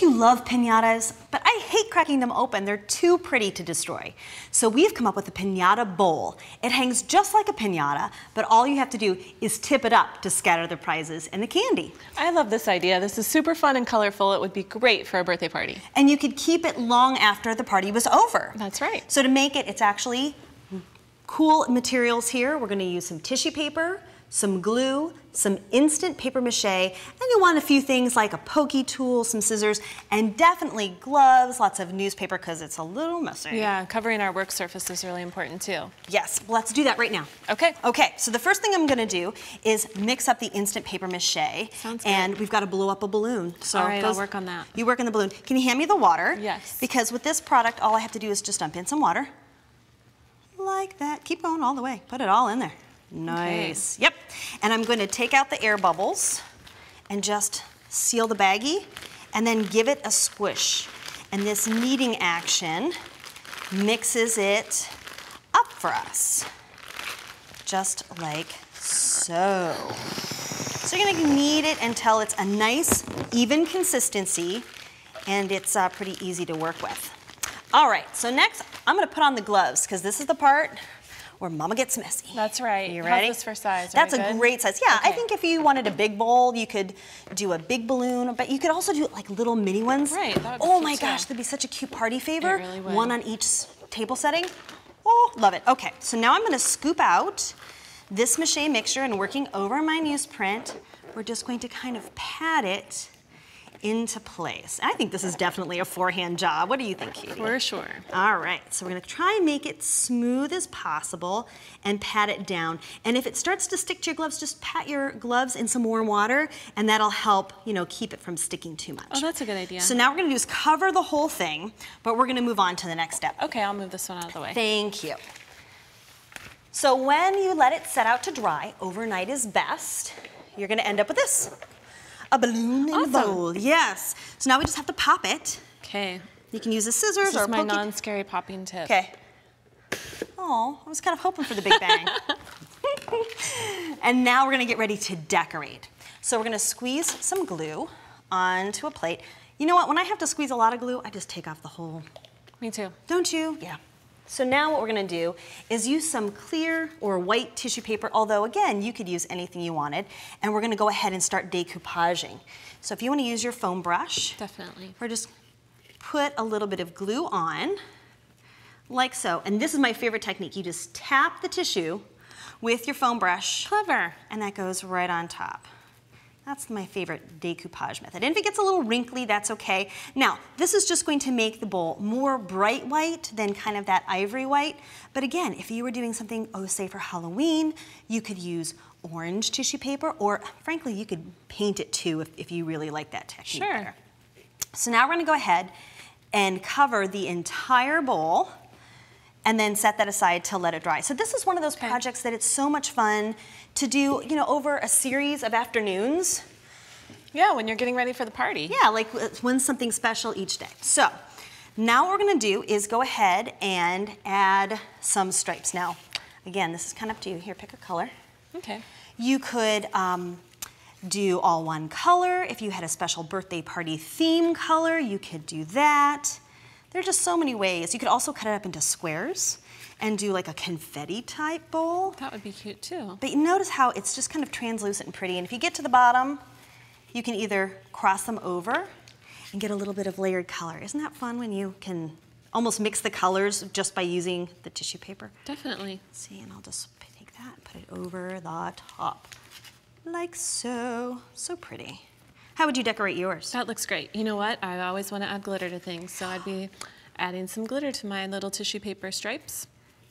that you love piñatas, but I hate cracking them open. They're too pretty to destroy. So we've come up with a piñata bowl. It hangs just like a piñata, but all you have to do is tip it up to scatter the prizes and the candy. I love this idea. This is super fun and colorful. It would be great for a birthday party. And you could keep it long after the party was over. That's right. So to make it, it's actually cool materials here. We're going to use some tissue paper, some glue, some instant paper mache, and you want a few things like a pokey tool, some scissors, and definitely gloves, lots of newspaper because it's a little messy. Yeah, covering our work surface is really important too. Yes, let's do that right now. Okay. Okay, so the first thing I'm gonna do is mix up the instant paper mache. Sounds good. And we've got to blow up a balloon. So all right, I'll work on that. You work on the balloon. Can you hand me the water? Yes. Because with this product, all I have to do is just dump in some water. Like that. Keep going all the way. Put it all in there. Nice. Okay. Yep. And I'm going to take out the air bubbles and just seal the baggie and then give it a squish. And this kneading action mixes it up for us. Just like so. So you're going to knead it until it's a nice, even consistency, and it's pretty easy to work with. All right, so next I'm going to put on the gloves because this is the part where Mama gets messy. That's right. You ready? How's this for size? That's a great size. Yeah, okay. I think if you wanted a big bowl, you could do a big balloon, but you could also do like little mini ones. Right, that would be Oh cute my too. gosh, that'd be such a cute party favor. It really would. One on each table setting. Oh, love it. Okay, so now I'm gonna scoop out this mache mixture and working over my newsprint, we're just going to kind of pat it into place. I think this is definitely a forehand job. What do you think, Katie? For sure. All right, so we're gonna try and make it smooth as possible and pat it down. And if it starts to stick to your gloves, just pat your gloves in some warm water and that'll help, you know, keep it from sticking too much. Oh, that's a good idea. So now we're gonna do is cover the whole thing, but we're gonna move on to the next step. Okay, I'll move this one out of the way. Thank you. So when you let it set out to dry, overnight is best, you're gonna end up with this. A balloon in a bowl, yes. So now we just have to pop it. Okay. You can use the scissors This or is my pokey. non-scary popping tip. Okay. Oh, I was kind of hoping for the big bang. And now we're gonna get ready to decorate. So we're gonna squeeze some glue onto a plate. You know what, when I have to squeeze a lot of glue, I just take off the whole. Me too. Don't you? Yeah. So now what we're gonna do is use some clear or white tissue paper, although again, you could use anything you wanted, and we're gonna go ahead and start decoupaging. So if you wanna use your foam brush, Definitely. or just put a little bit of glue on, like so. And this is my favorite technique. You just tap the tissue with your foam brush. Clever. And that goes right on top. That's my favorite decoupage method. And if it gets a little wrinkly, that's okay. Now, this is just going to make the bowl more bright white than kind of that ivory white. But again, if you were doing something, oh, say for Halloween, you could use orange tissue paper, or frankly, you could paint it too if you really like that technique Sure. better. So now we're gonna go ahead and cover the entire bowl and then set that aside to let it dry. So this is one of those projects that it's so much fun to do, you know, over a series of afternoons. Yeah, when you're getting ready for the party. Yeah, like win something special each day. So now what we're gonna do is go ahead and add some stripes. Now, again, this is kind of up to you. Here, pick a color. Okay. You could do all one color. If you had a special birthday party theme color, you could do that. There are just so many ways. You could also cut it up into squares and do like a confetti type bowl. That would be cute too. But you notice how it's just kind of translucent and pretty. And if you get to the bottom, you can either cross them over and get a little bit of layered color. Isn't that fun when you can almost mix the colors just by using the tissue paper? Definitely. Let's see, and I'll just take that and put it over the top. Like so. So pretty. How would you decorate yours? That looks great. You know what? I always want to add glitter to things, so I'd be adding some glitter to my little tissue paper stripes.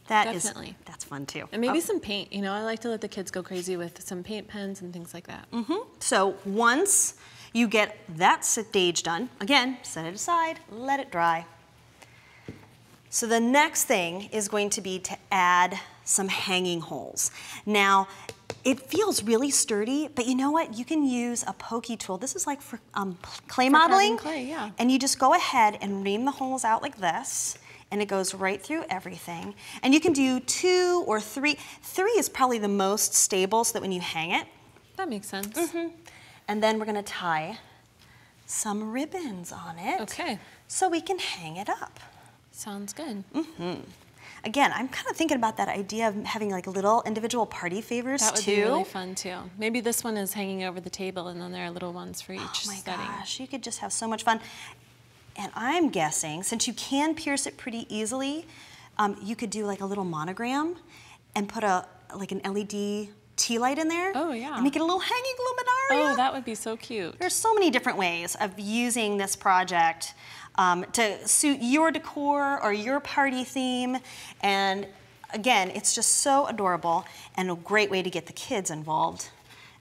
Definitely. That's fun too. And maybe some paint. You know, I like to let the kids go crazy with some paint pens and things like that. So once you get that stage done, again, set it aside, let it dry. So the next thing is going to be to add some hanging holes. Now, it feels really sturdy, but you know what? You can use a pokey tool. This is like for clay modeling. Clay, yeah. And you just go ahead and ream the holes out like this, and it goes right through everything. And you can do 2 or 3. 3 is probably the most stable so that when you hang it. That makes sense. And then we're gonna tie some ribbons on it. Okay. So we can hang it up. Sounds good. Again, I'm kind of thinking about that idea of having like little individual party favors too. That would be really fun too. Maybe this one is hanging over the table and then there are little ones for each setting. Oh my gosh, you could just have so much fun. And I'm guessing, since you can pierce it pretty easily, you could do like a little monogram and put like an LED tea light in there. Oh yeah. And make it a little hanging luminaria. Oh, that would be so cute. There's so many different ways of using this project to suit your decor or your party theme. And again, it's just so adorable and a great way to get the kids involved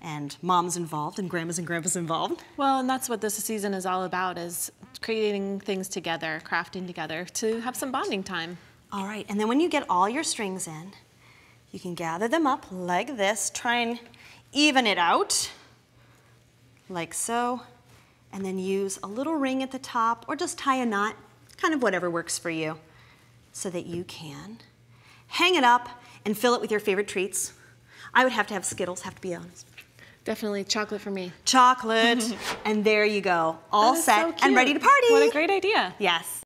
and moms involved and grandmas and grandpas involved. Well, and that's what this season is all about, is creating things together, crafting together to have some bonding time. All right, and then when you get all your strings in, you can gather them up like this, try and even it out, like so, and then use a little ring at the top or just tie a knot, kind of whatever works for you, so that you can hang it up and fill it with your favorite treats. I would have to have Skittles, have to be honest. Definitely chocolate for me. Chocolate, and there you go, all That is set so and ready cute. to party. What a great idea. Yes.